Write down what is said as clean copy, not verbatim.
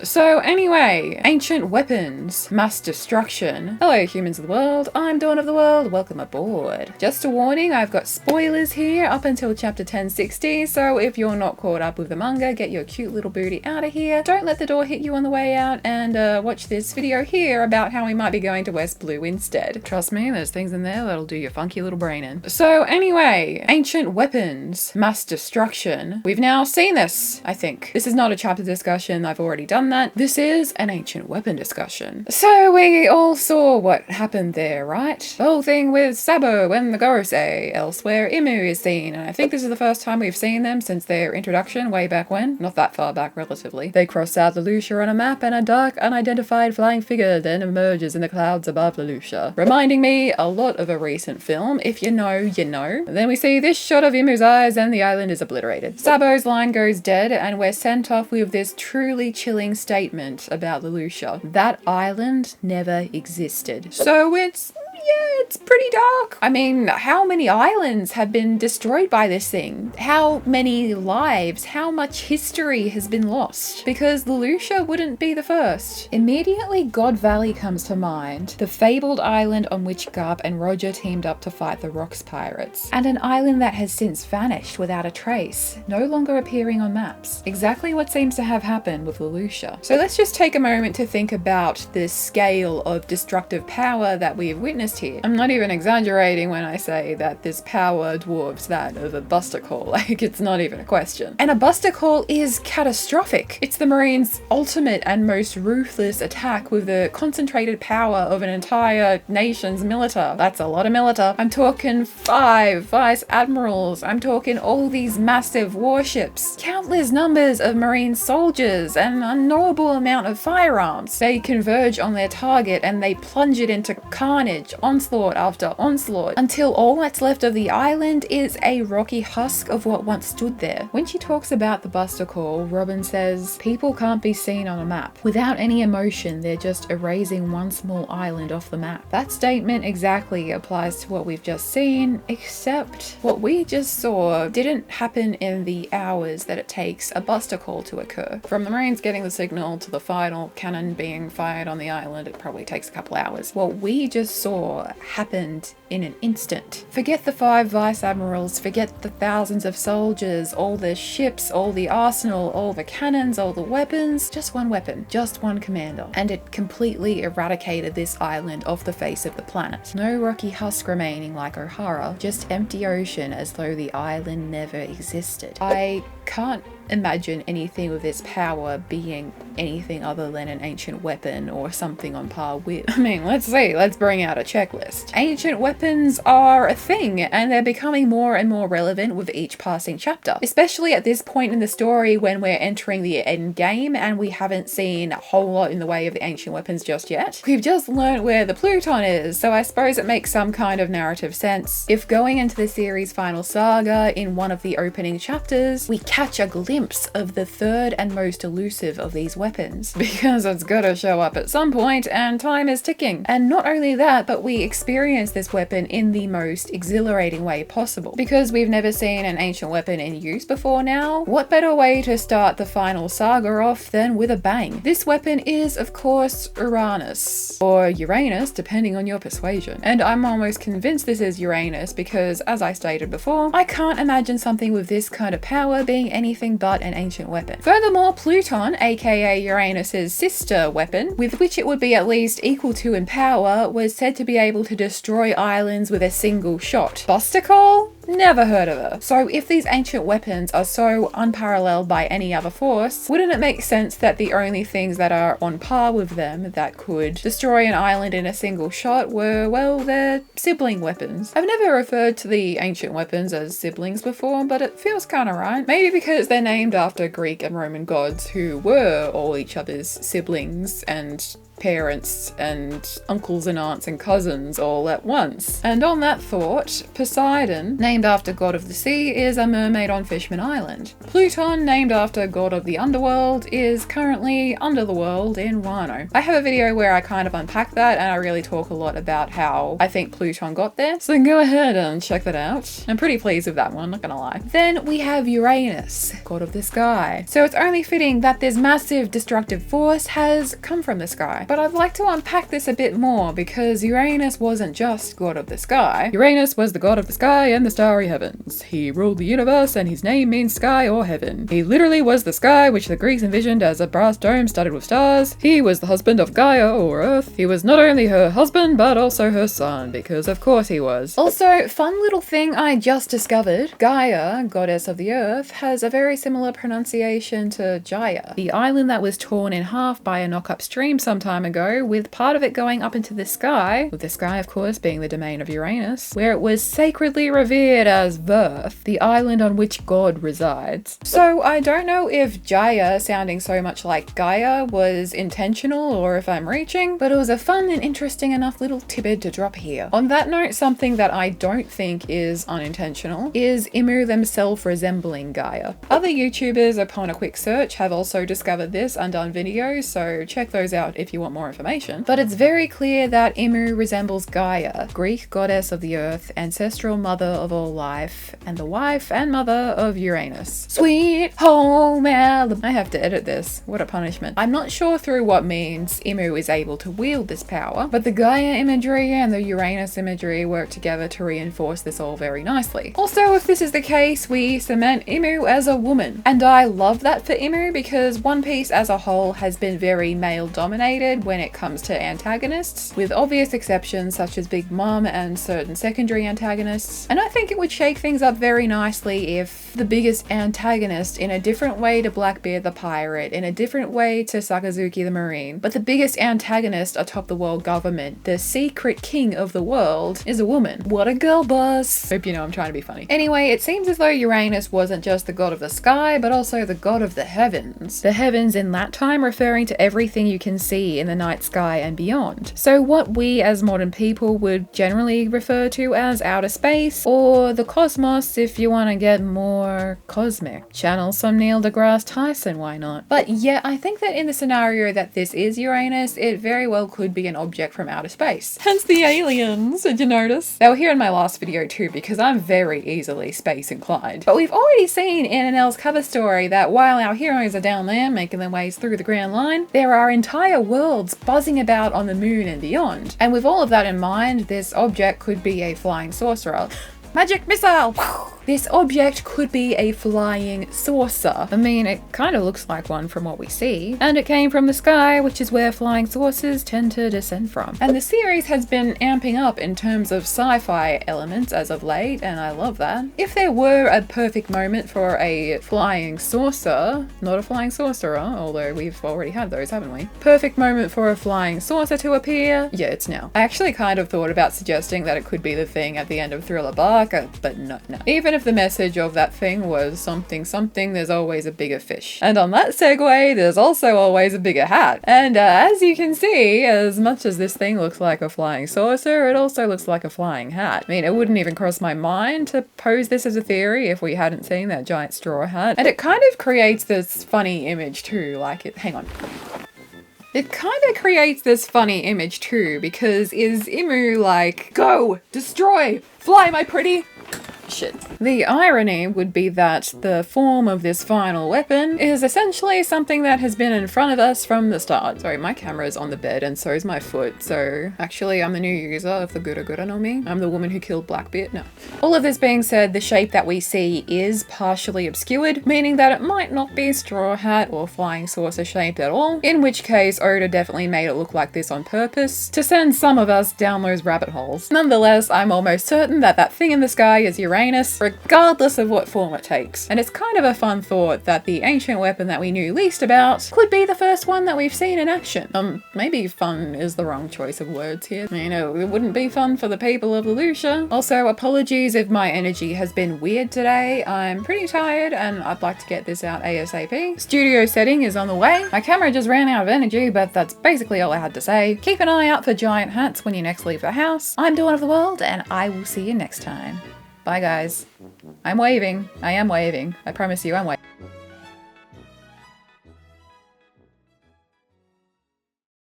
So anyway, ancient weapons, mass destruction. Hello humans of the world, I'm Dawn of the World, welcome aboard. Just a warning, I've got spoilers here up until chapter 1060, so if you're not caught up with the manga, get your cute little booty out of here. Don't let the door hit you on the way out, and watch this video here about how we might be going to West Blue instead. Trust me, there's things in there that'll do your funky little brain in. So anyway, ancient weapons, mass destruction. We've now seen this, I think. This is not a chapter discussion, I've already done that. This is an ancient weapon discussion. So we all saw what happened there, right? The whole thing with Sabo and the Gorosei. Elsewhere, Imu is seen, and I think this is the first time we've seen them since their introduction way back when. Not that far back, relatively. They cross out Lulusia on a map, and a dark, unidentified flying figure then emerges in the clouds above Lulusia, reminding me a lot of a recent film. If you know, you know. And then we see this shot of Imu's eyes, and the island is obliterated. Sabo's line goes dead, and we're sent off with this truly chilling statement about Lulusia. That island never existed. So it's pretty dark. I mean, how many islands have been destroyed by this thing? How many lives, how much history has been lost? Because Lulusia wouldn't be the first. Immediately, God Valley comes to mind, the fabled island on which Garp and Roger teamed up to fight the Rocks pirates, and an island that has since vanished without a trace, no longer appearing on maps. Exactly what seems to have happened with Lulusia. So let's just take a moment to think about the scale of destructive power that we've witnessed here. I'm not even exaggerating when I say that this power dwarfs that of a Buster Call. Like, it's not even a question. And a Buster Call is catastrophic. It's the Marines' ultimate and most ruthless attack with the concentrated power of an entire nation's militia. That's a lot of militia. I'm talking 5 vice admirals. I'm talking all these massive warships. Countless numbers of Marine soldiers and an unknowable amount of firearms. They converge on their target and they plunge it into carnage, onslaught after onslaught, until all that's left of the island is a rocky husk of what once stood there. When she talks about the Buster Call, Robin says, people can't be seen on a map. Without any emotion, they're just erasing one small island off the map. That statement exactly applies to what we've just seen, except what we just saw didn't happen in the hours that it takes a Buster Call to occur. From the Marines getting the signal to the final cannon being fired on the island, it probably takes a couple hours. What we just saw happened in an instant. Forget the 5 vice admirals, forget the thousands of soldiers, all the ships, all the arsenal, all the cannons, all the weapons, just one weapon, just one commander. And it completely eradicated this island off the face of the planet. No rocky husk remaining like O'Hara, just empty ocean as though the island never existed. I can't imagine anything with this power being anything other than an ancient weapon or something on par with. I mean, let's bring out a checklist. Ancient weapons are a thing, and they're becoming more and more relevant with each passing chapter, especially at this point in the story when we're entering the end game and we haven't seen a whole lot in the way of the ancient weapons just yet. We've just learned where the Pluton is, so I suppose it makes some kind of narrative sense if going into the series' final saga in one of the opening chapters, we catch a glimpse of the third and most elusive of these weapons, because it's gotta show up at some point and time is ticking. And not only that, but we experience this weapon in the most exhilarating way possible. Because we've never seen an ancient weapon in use before now, what better way to start the final saga off than with a bang? This weapon is, of course, Uranus, or Uranus, depending on your persuasion. And I'm almost convinced this is Uranus because, as I stated before, I can't imagine something with this kind of power being anything but an ancient weapon. Furthermore, Pluton, aka Uranus's sister weapon, with which it would be at least equal to in power, was said to be able to destroy islands with a single shot. Buster Call? Never heard of her. So if these ancient weapons are so unparalleled by any other force, wouldn't it make sense that the only things that are on par with them that could destroy an island in a single shot were, well, their sibling weapons? I've never referred to the ancient weapons as siblings before, but it feels kinda right. Maybe because they're named after Greek and Roman gods who were all each other's siblings and parents and uncles and aunts and cousins all at once. And on that thought, Poseidon, named after god of the sea, is a mermaid on Fishman Island. Pluton, named after god of the underworld, is currently under the world in Wano. I have a video where I kind of unpack that, and I really talk a lot about how I think Pluton got there, so go ahead and check that out. I'm pretty pleased with that one, not gonna lie. Then we have Uranus, god of the sky. So it's only fitting that this massive destructive force has come from the sky. But I'd like to unpack this a bit more, because Uranus wasn't just god of the sky. Uranus was the god of the sky and the starry heavens. He ruled the universe, and his name means sky or heaven. He literally was the sky, which the Greeks envisioned as a brass dome studded with stars. He was the husband of Gaia, or Earth. He was not only her husband, but also her son, because of course he was. Also, fun little thing I just discovered, Gaia, goddess of the earth, has a very similar pronunciation to Jaya, the island that was torn in half by a knock-up stream some time ago, with part of it going up into the sky, with the sky of course being the domain of Uranus, where it was sacredly revered as Verth, the island on which God resides. So I don't know if Jaya sounding so much like Gaia was intentional or if I'm reaching, but it was a fun and interesting enough little tidbit to drop here. On that note, something that I don't think is unintentional is Imu themselves resembling Gaia. Other YouTubers upon a quick search have also discovered this and done videos, so check those out if you want more information. But it's very clear that Imu resembles Gaia, Greek goddess of the earth, ancestral mother of all life, and the wife and mother of Uranus. Sweet home Alabama. I have to edit this. What a punishment. I'm not sure through what means Imu is able to wield this power, but the Gaia imagery and the Uranus imagery work together to reinforce this all very nicely. Also, if this is the case, we cement Imu as a woman. And I love that for Imu, because One Piece as a whole has been very male dominated when it comes to antagonists, with obvious exceptions such as Big Mom and certain secondary antagonists. And I think it would shake things up very nicely if the biggest antagonist, in a different way to Blackbeard the pirate, in a different way to Sakazuki the marine, but the biggest antagonist atop the world government, the secret king of the world, is a woman. What a girl boss. Hope you know I'm trying to be funny. Anyway, it seems as though Uranus wasn't just the god of the sky, but also the god of the heavens. The heavens in that time referring to everything you can see in the night sky and beyond. So what we as modern people would generally refer to as outer space, or the cosmos if you want to get more cosmic. Channel some Neil deGrasse Tyson, why not? But yeah, I think that in the scenario that this is Uranus, it very well could be an object from outer space. Hence the aliens, did you notice? They were here in my last video too, because I'm very easily space inclined. But we've already seen in Annelle's cover story that while our heroes are down there making their ways through the Grand Line, there are entire worlds buzzing about on the moon and beyond. And with all of that in mind, this object could be a flying sorcerer. Magic missile! This object could be a flying saucer. I mean, it kind of looks like one from what we see. And it came from the sky, which is where flying saucers tend to descend from. And the series has been amping up in terms of sci-fi elements as of late, and I love that. If there were a perfect moment for a flying saucer, not a flying sorcerer, although we've already had those, haven't we? Perfect moment for a flying saucer to appear? Yeah, it's now. I actually kind of thought about suggesting that it could be the thing at the end of Thriller Bark, but no. Even if the message of that thing was something, there's always a bigger fish. And on that segue, there's also always a bigger hat. And as you can see, as much as this thing looks like a flying saucer, it also looks like a flying hat. I mean, it wouldn't even cross my mind to pose this as a theory if we hadn't seen that giant straw hat. And it kind of creates this funny image too, like hang on. It kind of creates this funny image too, because is Imu like, go, destroy, fly my pretty? Shit. The irony would be that the form of this final weapon is essentially something that has been in front of us from the start. Sorry, my camera's on the bed and so is my foot, so actually I'm the new user of the Gura no Mi. I'm the woman who killed Blackbeard. No. All of this being said, the shape that we see is partially obscured, meaning that it might not be straw hat or flying saucer shaped at all, in which case Oda definitely made it look like this on purpose to send some of us down those rabbit holes. Nonetheless, I'm almost certain that that thing in the sky is Uranus, heinous, regardless of what form it takes. And it's kind of a fun thought that the ancient weapon that we knew least about could be the first one that we've seen in action. Maybe fun is the wrong choice of words here. You know, it wouldn't be fun for the people of Lulusia. Also, apologies if my energy has been weird today. I'm pretty tired and I'd like to get this out ASAP. Studio setting is on the way. My camera just ran out of energy, but that's basically all I had to say. Keep an eye out for giant hats when you next leave the house. I'm Dawn of the World, and I will see you next time. Bye, guys. I'm waving. I am waving. I promise you I'm waving.